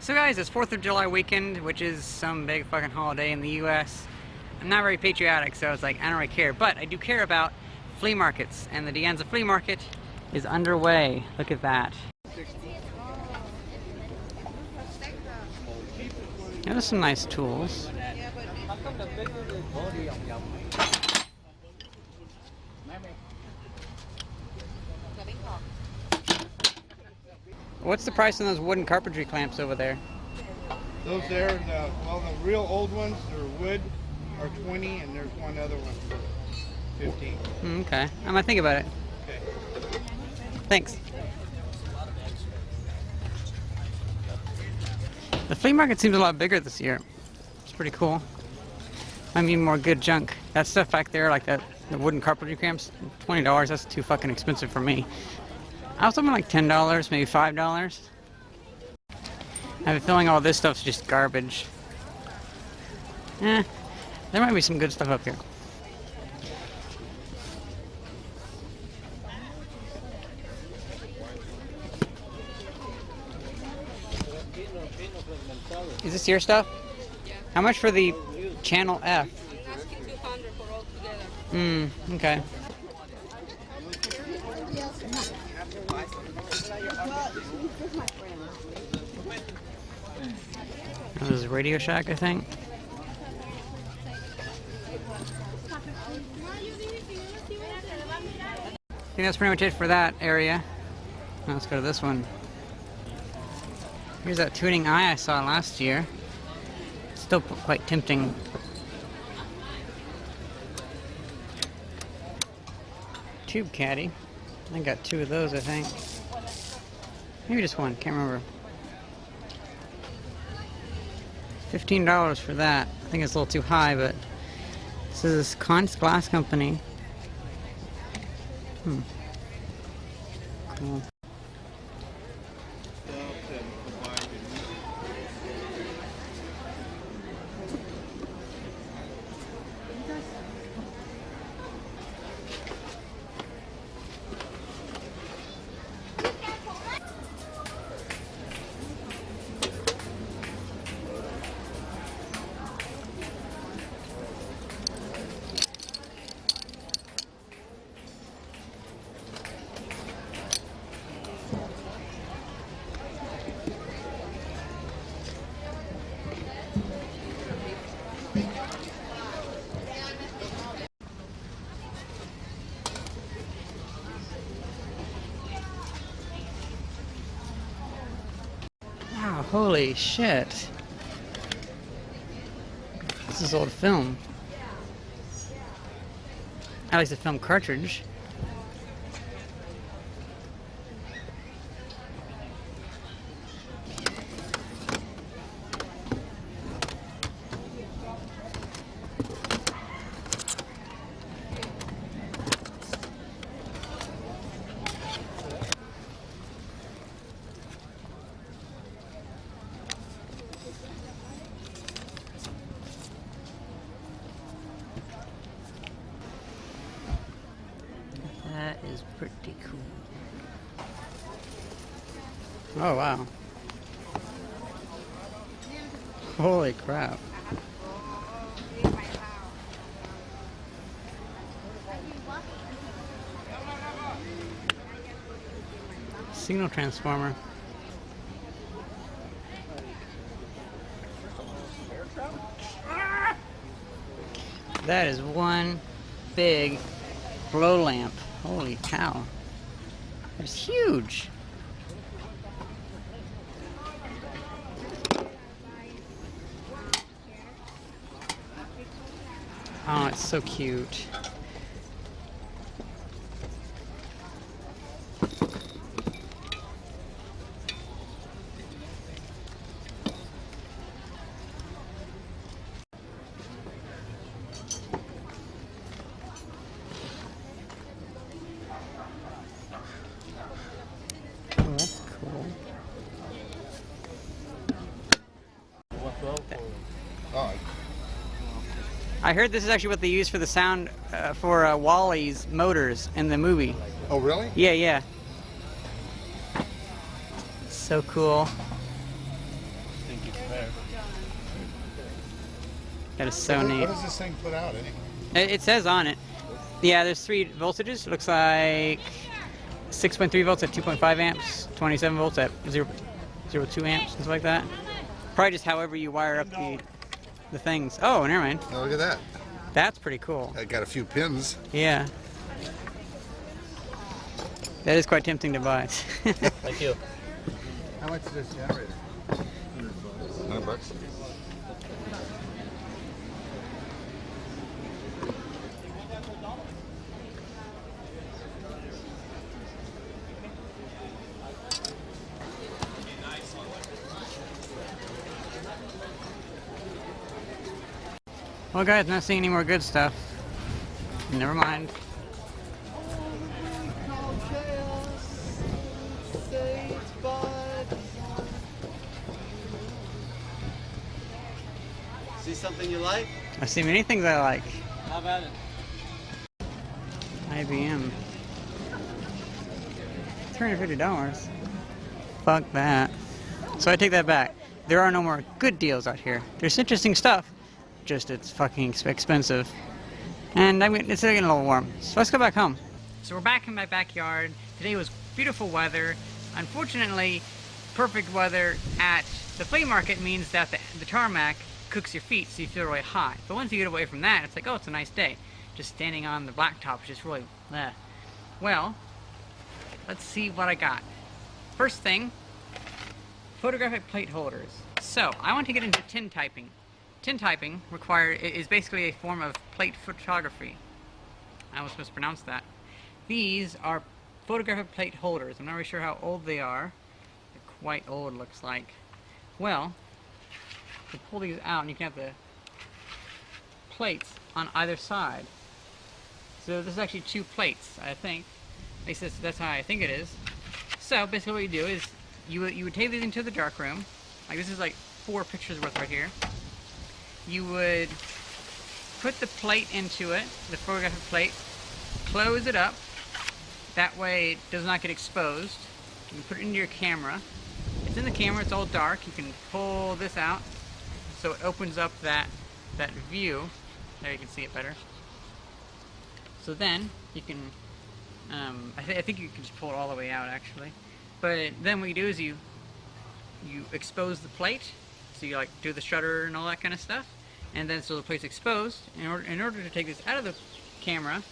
So guys, it's 4th of July weekend, which is some big fucking holiday in the US. I'm not very patriotic, so it's like, I don't really care. But I do care about flea markets, and the De Anza flea market is underway. Look at that. There's some nice tools. What's the price on those wooden carpentry clamps over there? Those there, well, the real old ones, they're wood, are 20, and there's one other one for 15. Okay, I'm gonna think about it. Okay. Thanks. The flea market seems a lot bigger this year. It's pretty cool. I mean, more good junk. That stuff back there, like the wooden carpentry clamps, $20. That's too fucking expensive for me. I was something like $10, maybe $5. I have a feeling all this stuff's just garbage. There might be some good stuff up here. Is this your stuff? Yeah. How much for the Channel F? I'm asking 200 for all together. Okay. This is Radio Shack, I think. I think that's pretty much it for that area. Now let's go to this one. Here's that tuning eye I saw last year. Still quite tempting. Tube caddy. I got two of those, I think. Maybe just one, can't remember. $15 for that. I think it's a little too high, but this is Conch Glass Company. Cool. Wow, holy shit. This is old film. At least a film cartridge. That is pretty cool. Oh wow. Holy crap. Signal transformer. That is one big glow lamp. Holy cow. It's huge. Oh, it's so cute. That's cool. I heard this is actually what they use for the sound for Wally's motors in the movie. Oh, really? Yeah, yeah. So cool. That is so neat. What does this thing put out anyway? It says on it. Yeah, there's 3 voltages. It looks like 6.3 volts at 2.5 amps, 27 volts at 0.02 amps, things like that. Probably just however you wire up the things. Oh, never mind. Oh, look at that. That's pretty cool. I got a few pins. Yeah. That is quite tempting to buy. Thank you. How much is this generator? $100. Well, guys, not seeing any more good stuff. Never mind. See something you like? I see many things I like. How about it? IBM. $350. Fuck that. So I take that back. There are no more good deals out here. There's interesting stuff, just it's fucking expensive. And it's getting a little warm. So let's go back home. So we're back in my backyard. Today was beautiful weather. Unfortunately, perfect weather at the flea market means that the tarmac cooks your feet, so you feel really hot. But once you get away from that, it's like, oh, it's a nice day. Just standing on the blacktop is just really, Well, let's see what I got. First thing, photographic plate holders. So, I want to get into tin typing. Tin typing is basically a form of plate photography. I almost mispronounced that. These are photographic plate holders. I'm not really sure how old they are. They're quite old, looks like. Well, you pull these out and you can have the plates on either side. So this is actually 2 plates, I think. At least that's how I think it is. So basically what you do is you would take these into the darkroom. Like this is like 4 pictures worth right here. You would put the plate into it, the photographic plate, close it up. That way it does not get exposed. You can put it into your camera. It's in the camera, it's all dark. You can pull this out so it opens up that view. There you can see it better. So then you can, I think you can just pull it all the way out actually. But then what you do is you expose the plate. So you like do the shutter and all that kind of stuff. And then so the plate's exposed. In order to take this out of the camera,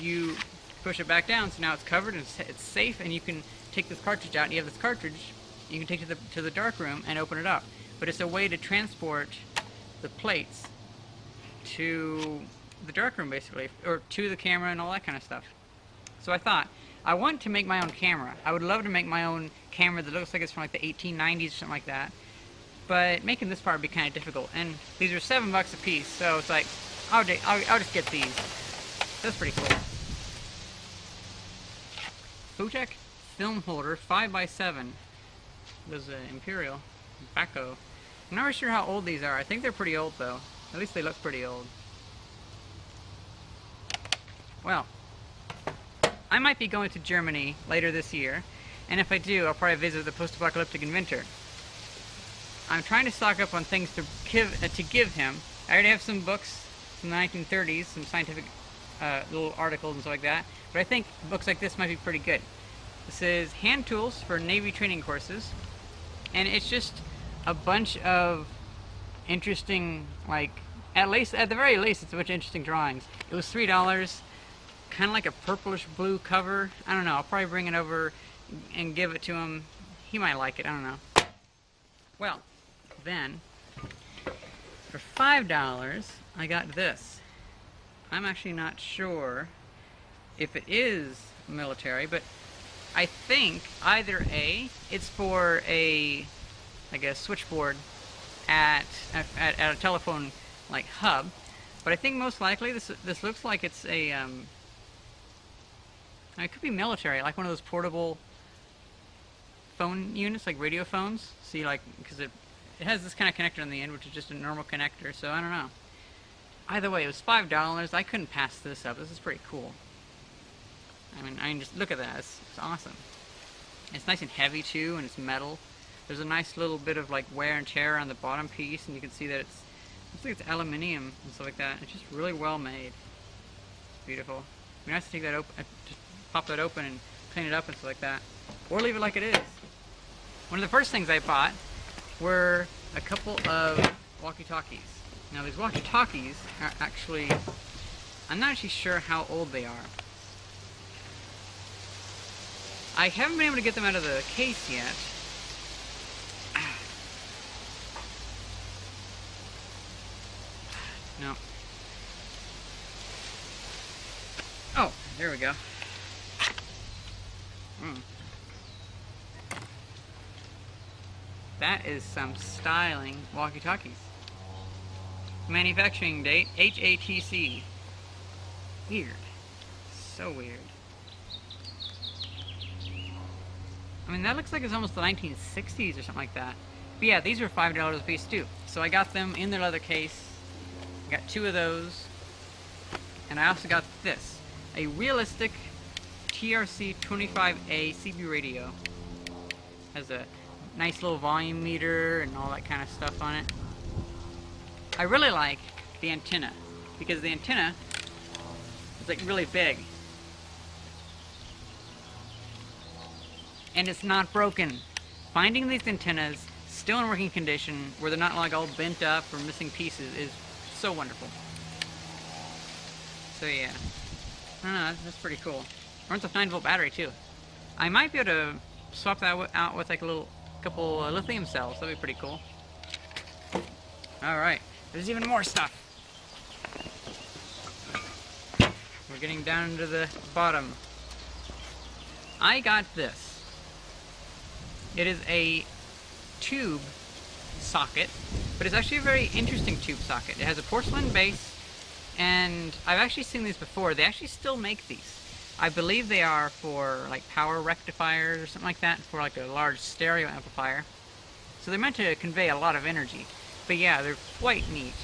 you push it back down. So now it's covered and it's safe, and you can take this cartridge out. And you have this cartridge, you can take it to the dark room and open it up. But it's a way to transport the plates to the darkroom basically, or to the camera and all that kind of stuff. So I thought, I want to make my own camera. I would love to make my own camera that looks like it's from like the 1890s or something like that. But making this part would be kind of difficult. And these are $7 a piece, so it's like, I'll just get these. That's pretty cool. Fotek film holder 5x7. Those Imperial Baco. I'm not really sure how old these are. I think they're pretty old though. At least they look pretty old. Well, I might be going to Germany later this year, and if I do, I'll probably visit the post-apocalyptic inventor. I'm trying to stock up on things to give him. I already have some books from the 1930s, some scientific little articles and stuff like that, but I think books like this might be pretty good. This is Hand Tools for Navy Training Courses, and it's just a bunch of interesting, like, at the very least, it's a bunch of interesting drawings. It was $3, kind of like a purplish blue cover. I don't know, I'll probably bring it over and give it to him. He might like it, I don't know. Well, then, for $5, I got this. I'm actually not sure if it is military, but I think either A, it's for like a switchboard at a telephone like hub, but I think most likely this looks like it's a it could be military, like one of those portable phone units, like radio phones. See, like, because it has this kind of connector on the end, which is just a normal connector, so I don't know. Either way, it was $5. I couldn't pass this up. This is pretty cool. I mean just look at that. It's awesome. It's nice and heavy too, and it's metal. There's a nice little bit of like wear and tear on the bottom piece, and you can see that it's looks like it's aluminium and stuff like that. It's just really well made. It's beautiful. It'd be nice to take that open, just pop that open and clean it up and stuff like that, or leave it like it is. One of the first things I bought were a couple of walkie-talkies. Now these walkie-talkies are actually, I'm not actually sure how old they are. I haven't been able to get them out of the case yet. No. Oh, there we go. That is some styling walkie-talkies. Manufacturing date, HATC. Weird. So weird. I mean, that looks like it's almost the 1960s or something like that. But yeah, these were $5 a piece too. So I got them in their leather case. I got 2 of those. And I also got this. A realistic TRC 25A CB radio. Has a nice little volume meter and all that kind of stuff on it. I really like the antenna, because the antenna is like really big. And it's not broken. Finding these antennas still in working condition, where they're not like all bent up or missing pieces, is so wonderful. So yeah, I don't know, that's pretty cool. Runs a 9-volt battery too. I might be able to swap that out with like a couple lithium cells. That'd be pretty cool. All right, there's even more stuff. We're getting down to the bottom. I got this. It is a tube socket, but it's actually a very interesting tube socket. It has a porcelain base, and I've actually seen these before. They actually still make these. I believe they are for like power rectifiers or something like that, for like a large stereo amplifier. So they're meant to convey a lot of energy. But yeah, they're quite neat.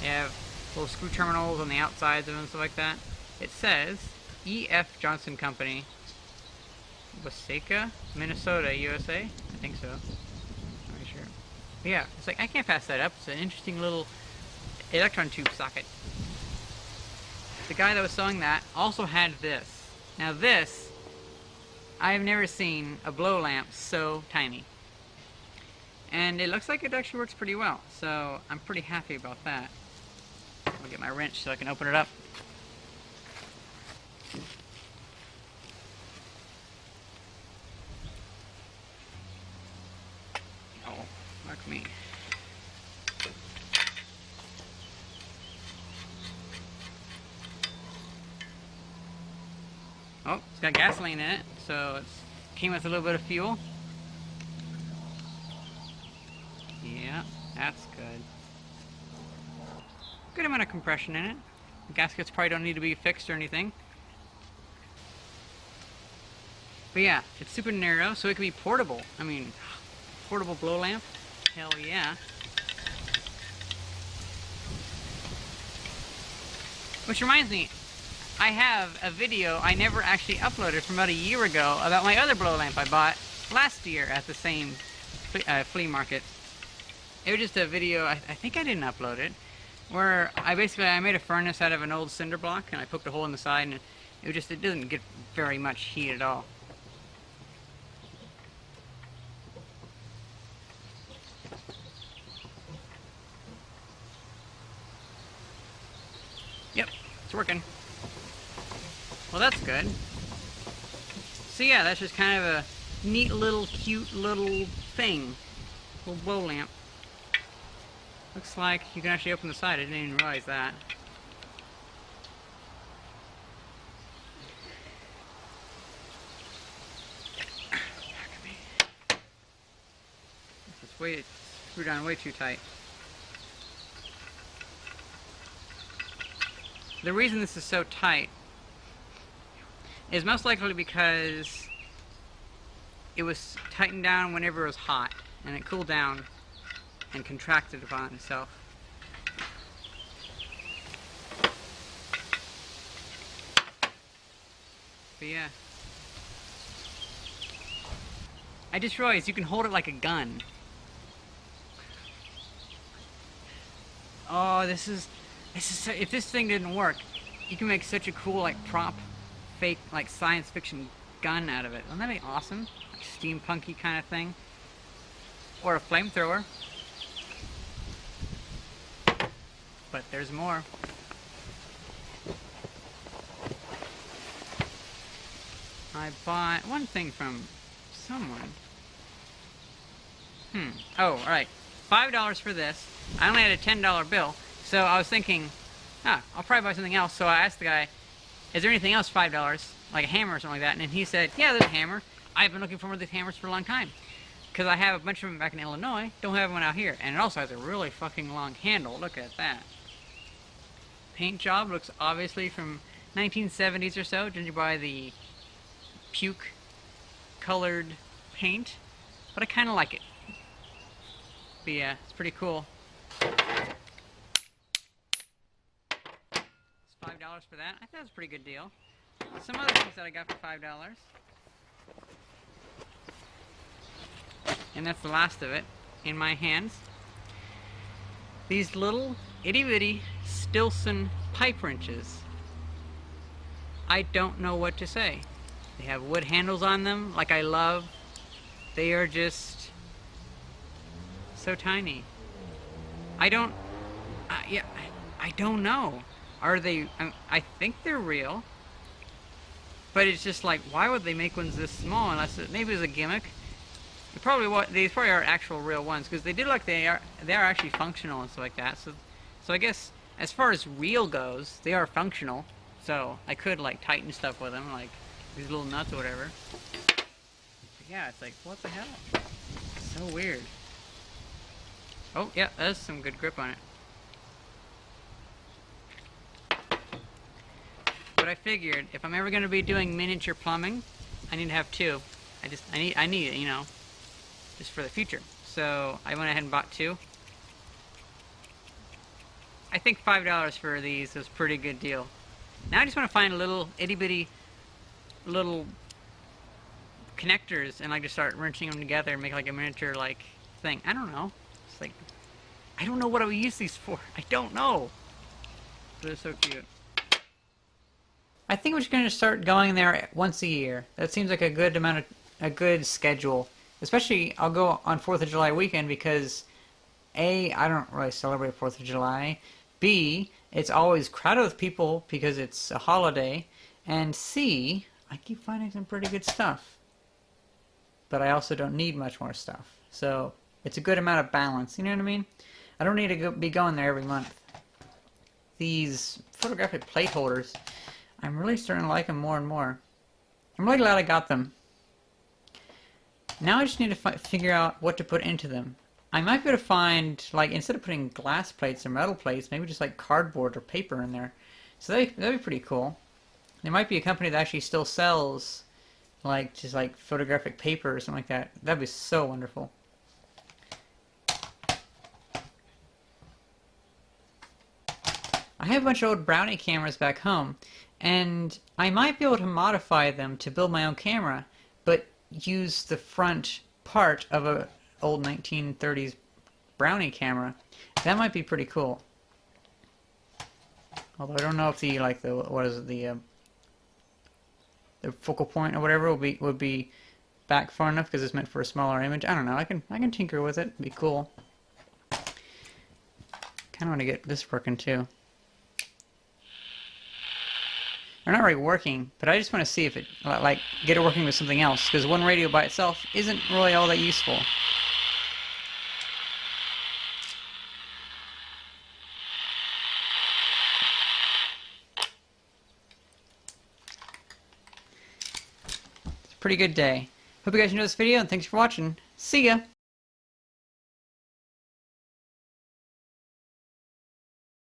They have little screw terminals on the outsides of them and stuff like that. It says E.F. Johnson Company, Waseca, Minnesota, USA. I think so. Not really sure. But yeah, it's like, I can't pass that up. It's an interesting little electron tube socket. The guy that was selling that also had this. Now this, I've never seen a blow lamp so tiny. And it looks like it actually works pretty well. So I'm pretty happy about that. I'll get my wrench so I can open it up. Oh, fuck me. Oh, it's got gasoline in it, so it came with a little bit of fuel. Yeah, that's good. Good amount of compression in it. The gaskets probably don't need to be fixed or anything. But yeah, it's super narrow, so it can be portable. I mean, portable blow lamp? Hell yeah. Which reminds me, I have a video I never actually uploaded from about a year ago about my other blow lamp I bought last year at the same flea market. It was just a video, I think I didn't upload it, where I made a furnace out of an old cinder block and I poked a hole in the side, and it doesn't get very much heat at all. Yep, it's working. Well, that's good. So yeah, that's just kind of a neat little, cute little thing. Little blow lamp. Looks like you can actually open the side. I didn't even realize that. It's screwed down way too tight. The reason this is so tight is most likely because it was tightened down whenever it was hot, and it cooled down and contracted upon itself. But yeah. I just realized you can hold it like a gun. Oh, this is so, if this thing didn't work, you can make such a cool like prop, fake like science fiction gun out of it. Wouldn't that be awesome? Like steampunky kind of thing, or a flamethrower. But there's more. I bought one thing from someone. Oh, alright. $5 for this. I only had a $10 bill, so I was thinking, I'll probably buy something else. So I asked the guy, is there anything else $5? Like a hammer or something like that? And he said, yeah, there's a hammer. I've been looking for one of these hammers for a long time. Because I have a bunch of them back in Illinois. Don't have one out here. And it also has a really fucking long handle. Look at that. Paint job looks obviously from 1970s or so. Did you buy the puke colored paint? But I kind of like it. But yeah, it's pretty cool. It's $5 for that. I thought it was a pretty good deal. Some other things that I got for $5. And that's the last of it in my hands. These little itty-bitty Stilson pipe wrenches. I don't know what to say. They have wood handles on them, like I love. They are just so tiny. I don't know. Are they, I think they're real. But it's just like, why would they make ones this small unless maybe it's a gimmick? These probably are actual real ones, because they did like they are actually functional and stuff like that. So I guess as far as real goes, they are functional. So I could like tighten stuff with them, like these little nuts or whatever. But yeah, it's like, what the hell? So weird. Oh yeah, that's some good grip on it. But I figured if I'm ever going to be doing miniature plumbing, I need to have two. I need it, you know, just for the future. So I went ahead and bought two. I think $5 for these is a pretty good deal. Now I just want to find little itty bitty little connectors and like just start wrenching them together and make like a miniature like thing. I don't know. It's like, I don't know what I would use these for. I don't know. But they're so cute. I think we're just going to start going there once a year. That seems like a good schedule. Especially, I'll go on 4th of July weekend because A, I don't really celebrate 4th of July. B, it's always crowded with people because it's a holiday. And C, I keep finding some pretty good stuff. But I also don't need much more stuff. So, it's a good amount of balance, you know what I mean? I don't need to be going there every month. These photographic plate holders, I'm really starting to like them more and more. I'm really glad I got them. Now I just need to figure out what to put into them. I might be able to find, like, instead of putting glass plates or metal plates, maybe just like cardboard or paper in there. So that'd be pretty cool. There might be a company that actually still sells, like, just like photographic paper or something like that. That'd be so wonderful. I have a bunch of old Brownie cameras back home, and I might be able to modify them to build my own camera, but use the front part of a old 1930s Brownie camera. That might be pretty cool. Although I don't know if the focal point or whatever would be back far enough because it's meant for a smaller image. I don't know. I can tinker with it. It'd be cool. Kind of want to get this working too. They're not really working, but I just want to see if it, like, get it working with something else, because one radio by itself isn't really all that useful. It's a pretty good day. Hope you guys enjoyed this video, and thanks for watching. See ya!